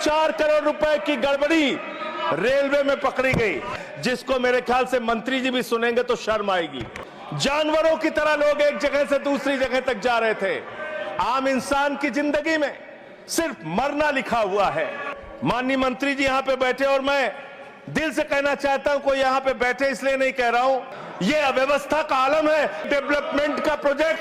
604 करोड़ रुपए की गड़बड़ी रेलवे में पकड़ी गई, जिसको मेरे ख्याल से मंत्री जी भी सुनेंगे तो शर्म आएगी। जानवरों की तरह लोग एक जगह से दूसरी जगह तक जा रहे थे। आम इंसान की जिंदगी में सिर्फ मरना लिखा हुआ है। माननीय मंत्री जी यहां पे बैठे, और मैं दिल से कहना चाहता हूं, कोई यहां पे बैठे इसलिए नहीं कह रहा हूं, यह अव्यवस्था का आलम है। डेवलपमेंट का प्रोजेक्ट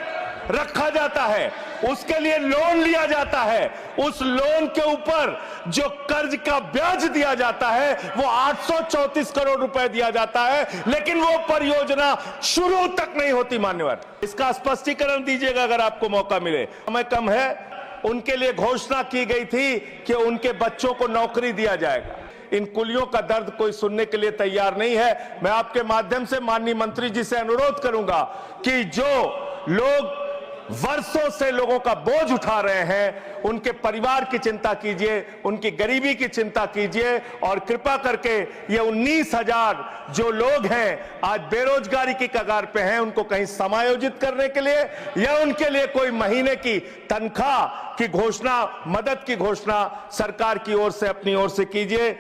रखा जाता है, उसके लिए लोन लिया जाता है, उस लोन के ऊपर जो कर्ज का ब्याज दिया जाता है वो 834 करोड़ रुपए दिया जाता है, लेकिन वो परियोजना शुरू तक नहीं होती। मान्यवर, इसका स्पष्टीकरण दीजिएगा अगर आपको मौका मिले। समय कम है, उनके लिए घोषणा की गई थी कि उनके बच्चों को नौकरी दिया जाएगा। इन कुलियों का दर्द कोई सुनने के लिए तैयार नहीं है। मैं आपके माध्यम से माननीय मंत्री जी से अनुरोध करूंगा कि जो लोग वर्षों से लोगों का बोझ उठा रहे हैं, उनके परिवार की चिंता कीजिए, उनकी गरीबी की चिंता कीजिए, और कृपा करके ये 19,000 जो लोग हैं आज बेरोजगारी की कगार पे हैं, उनको कहीं समायोजित करने के लिए या उनके लिए कोई महीने की तनख्वाह की घोषणा, मदद की घोषणा सरकार की ओर से अपनी ओर से कीजिए।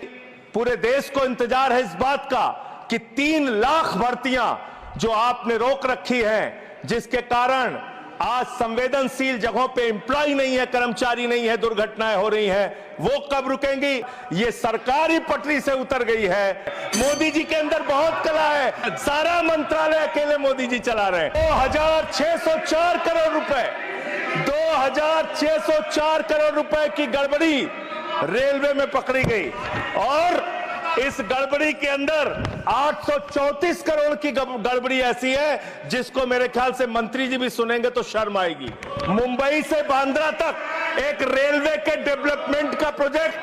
पूरे देश को इंतजार है इस बात का कि 3 लाख भर्तियां जो आपने रोक रखी हैं, जिसके कारण आज संवेदनशील जगहों पे एम्प्लॉय नहीं है, कर्मचारी नहीं है, दुर्घटनाएं हो रही हैं, वो कब रुकेंगी? ये सरकारी पटरी से उतर गई है। मोदी जी के अंदर बहुत कला है, सारा मंत्रालय अकेले मोदी जी चला रहे हैं। 2604 करोड़ रुपए, 2604 करोड़ रुपए की गड़बड़ी रेलवे में पकड़ी गई, और इस गड़बड़ी के अंदर 834 करोड़ की गड़बड़ी ऐसी है जिसको मेरे ख्याल से मंत्री जी भी सुनेंगे तो शर्म आएगी। मुंबई से बांद्रा तक एक रेलवे के डेवलपमेंट का प्रोजेक्ट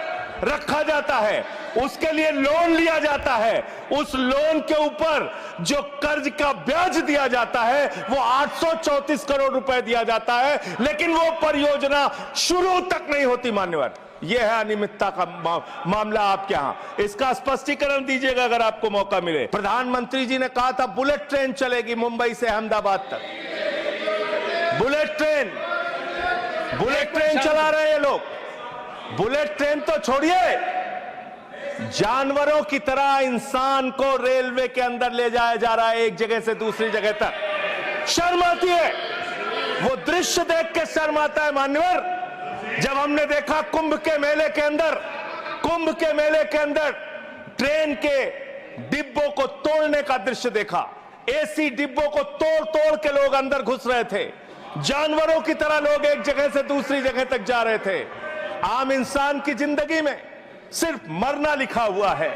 रखा जाता है, उसके लिए लोन लिया जाता है, उस लोन के ऊपर जो कर्ज का ब्याज दिया जाता है वो 834 करोड़ रुपए दिया जाता है, लेकिन वो परियोजना शुरू तक नहीं होती। मान्यवर, यह है अनियमितता का मामला आपके यहां। इसका स्पष्टीकरण दीजिएगा अगर आपको मौका मिले। प्रधानमंत्री जी ने कहा था बुलेट ट्रेन चलेगी मुंबई से अहमदाबाद तक। बुलेट ट्रेन चला रहे हैं लोग। बुलेट ट्रेन तो छोड़िए, जानवरों की तरह इंसान को रेलवे के अंदर ले जाया जा रहा है एक जगह से दूसरी जगह तक। शर्म आती है, वो दृश्य देख के शर्म आता है। मान्यवर, जब हमने देखा कुंभ के मेले के अंदर ट्रेन के डिब्बों को तोड़ने का दृश्य देखा, एसी डिब्बों को तोड़ तोड़ के लोग अंदर घुस रहे थे, जानवरों की तरह लोग एक जगह से दूसरी जगह तक जा रहे थे। आम इंसान की जिंदगी में सिर्फ मरना लिखा हुआ है।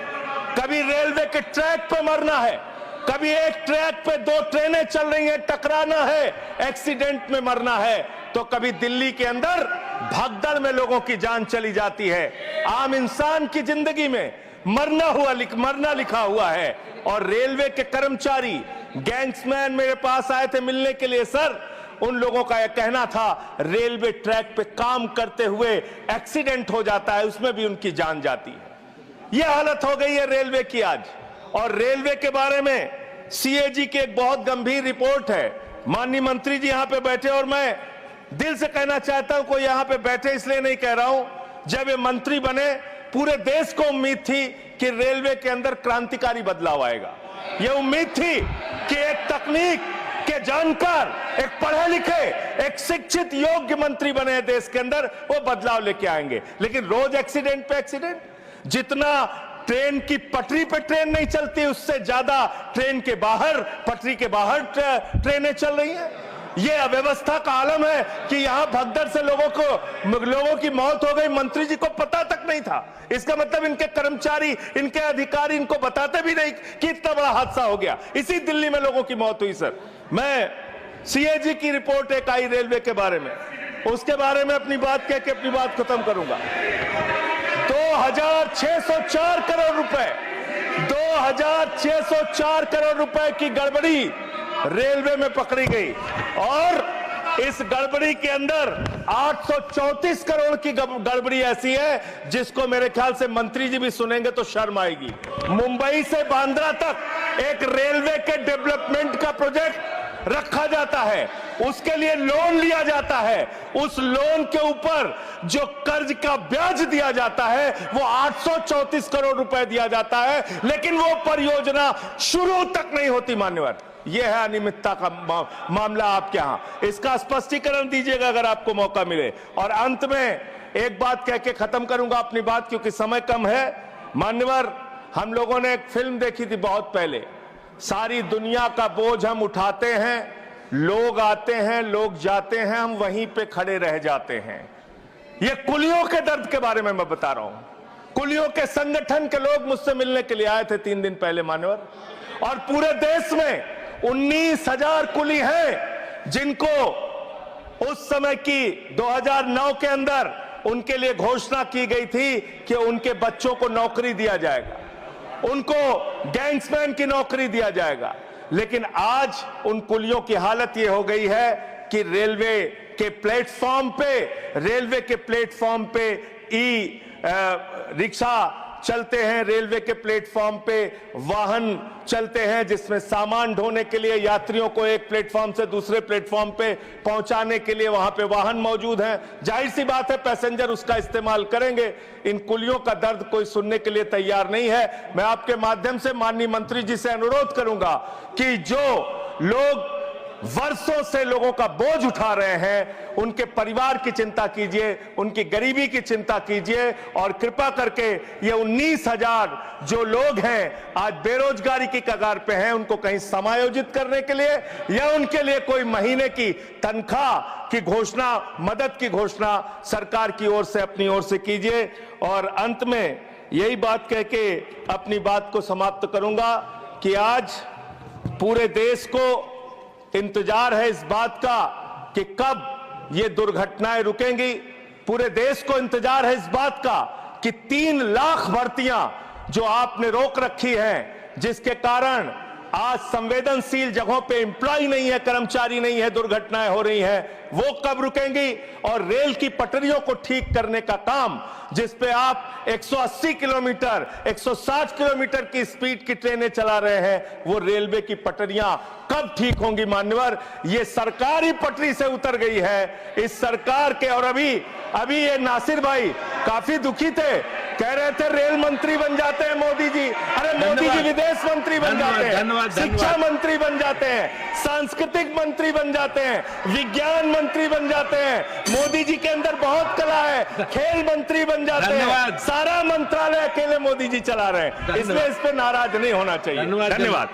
कभी रेलवे के ट्रैक पे मरना है, कभी एक ट्रैक पे 2 ट्रेनें चल रही हैं, टकराना है, एक्सीडेंट में मरना है, तो कभी दिल्ली के अंदर भगदड़ में लोगों की जान चली जाती है। आम इंसान की जिंदगी में मरना लिखा हुआ है। और रेलवे के कर्मचारी, गैंग्समैन मेरे पास आए थे मिलने के लिए। सर, उन लोगों का यह कहना था रेलवे ट्रैक पे काम करते हुए एक्सीडेंट हो जाता है, उसमें भी उनकी जान जाती है। यह हालत हो गई है रेलवे की आज। और रेलवे के बारे में सीएजी की एक बहुत गंभीर रिपोर्ट है। माननीय मंत्री जी यहां पे बैठे, और मैं दिल से कहना चाहता हूं, कोई यहां पे बैठे इसलिए नहीं कह रहा हूं, जब ये मंत्री बने पूरे देश को उम्मीद थी कि रेलवे के अंदर क्रांतिकारी बदलाव आएगा। ये उम्मीद थी कि एक तकनीक के जानकार, एक पढ़े लिखे, एक शिक्षित योग्य मंत्री बने देश के अंदर, वो बदलाव लेके आएंगे। लेकिन रोज एक्सीडेंट पे एक्सीडेंट। जितना ट्रेन की पटरी पे ट्रेन नहीं चलती, उससे ज्यादा ट्रेन के बाहर, पटरी के बाहर ट्रेनें चल रही हैं। यह अव्यवस्था का आलम है कि यहां भगदड़ से लोगों की मौत हो गई, मंत्री जी को पता तक नहीं था। इसका मतलब इनके कर्मचारी, इनके अधिकारी इनको बताते भी नहीं कि इतना बड़ा हादसा हो गया। इसी दिल्ली में लोगों की मौत हुई। सर, मैं सीएजी की रिपोर्ट एक आई रेलवे के बारे में, उसके बारे में अपनी बात कह के अपनी बात खत्म करूंगा। 2604 करोड़ रुपए, 2604 करोड़ रुपए की गड़बड़ी रेलवे में पकड़ी गई, और इस गड़बड़ी के अंदर 834 करोड़ की गड़बड़ी ऐसी है जिसको मेरे ख्याल से मंत्री जी भी सुनेंगे तो शर्म आएगी। मुंबई से बांद्रा तक एक रेलवे के डेवलपमेंट का प्रोजेक्ट रखा जाता है, उसके लिए लोन लिया जाता है, उस लोन के ऊपर जो कर्ज का ब्याज दिया जाता है वो 834 करोड़ रुपए दिया जाता है, लेकिन वो परियोजना शुरू तक नहीं होती। मान्यवर, यह है अनियमितता का मामला आपके यहां। इसका स्पष्टीकरण दीजिएगा अगर आपको मौका मिले। और अंत में एक बात कह के खत्म करूंगा अपनी बात, क्योंकि समय कम है। मान्यवर, हम लोगों ने एक फिल्म देखी थी बहुत पहले, सारी दुनिया का बोझ हम उठाते हैं, लोग आते हैं, लोग जाते हैं, हम वहीं पे खड़े रह जाते हैं। ये कुलियों के दर्द के बारे में मैं बता रहा हूं। कुलियों के संगठन के लोग मुझसे मिलने के लिए आए थे 3 दिन पहले मान्यवर, और पूरे देश में 19,000 कुली हैं जिनको उस समय की 2009 के अंदर उनके लिए घोषणा की गई थी कि उनके बच्चों को नौकरी दिया जाएगा, उनको गैंग्समैन की नौकरी दिया जाएगा। लेकिन आज उन कुलियों की हालत यह हो गई है कि रेलवे के प्लेटफॉर्म पे ई रिक्शा चलते हैं, रेलवे के प्लेटफॉर्म पे वाहन चलते हैं जिसमें सामान ढोने के लिए यात्रियों को एक प्लेटफॉर्म से दूसरे प्लेटफॉर्म पे पहुंचाने के लिए वहां पे वाहन मौजूद हैं। जाहिर सी बात है पैसेंजर उसका इस्तेमाल करेंगे। इन कुलियों का दर्द कोई सुनने के लिए तैयार नहीं है। मैं आपके माध्यम से माननीय मंत्री जी से अनुरोध करूंगा कि जो लोग वर्षों से लोगों का बोझ उठा रहे हैं, उनके परिवार की चिंता कीजिए, उनकी गरीबी की चिंता कीजिए, और कृपा करके ये 19,000 जो लोग हैं आज बेरोजगारी की कगार पे हैं, उनको कहीं समायोजित करने के लिए या उनके लिए कोई महीने की तनख्वाह की घोषणा, मदद की घोषणा सरकार की ओर से अपनी ओर से कीजिए। और अंत में यही बात कह के अपनी बात को समाप्त करूंगा कि आज पूरे देश को इंतजार है इस बात का कि कब ये दुर्घटनाएं रुकेंगी। पूरे देश को इंतजार है इस बात का कि 3 लाख भर्तियां जो आपने रोक रखी हैं, जिसके कारण आज संवेदनशील जगहों पे एम्प्लॉय नहीं है, कर्मचारी नहीं है, दुर्घटनाएं हो रही हैं, वो कब रुकेंगी। और रेल की पटरियों को ठीक करने का काम, जिस पे आप 180 किलोमीटर 160 किलोमीटर की स्पीड की ट्रेनें चला रहे हैं, वो रेलवे की पटरियां कब ठीक होंगी। मान्यवर, ये सरकारी पटरी से उतर गई है इस सरकार के। और अभी ये नासिर भाई काफी दुखी थे, कह रहे थे रेल मंत्री बन जाते हैं मोदी जी। अरे मोदी जी विदेश मंत्री बन जाते हैं, शिक्षा मंत्री बन जाते हैं, सांस्कृतिक मंत्री बन जाते हैं, विज्ञान मंत्री बन जाते हैं। मोदी जी के अंदर बहुत कला है, खेल मंत्री बन जाते हैं। सारा मंत्रालय अकेले मोदी जी चला रहे हैं, इसलिए इस पे नाराज नहीं होना चाहिए। धन्यवाद।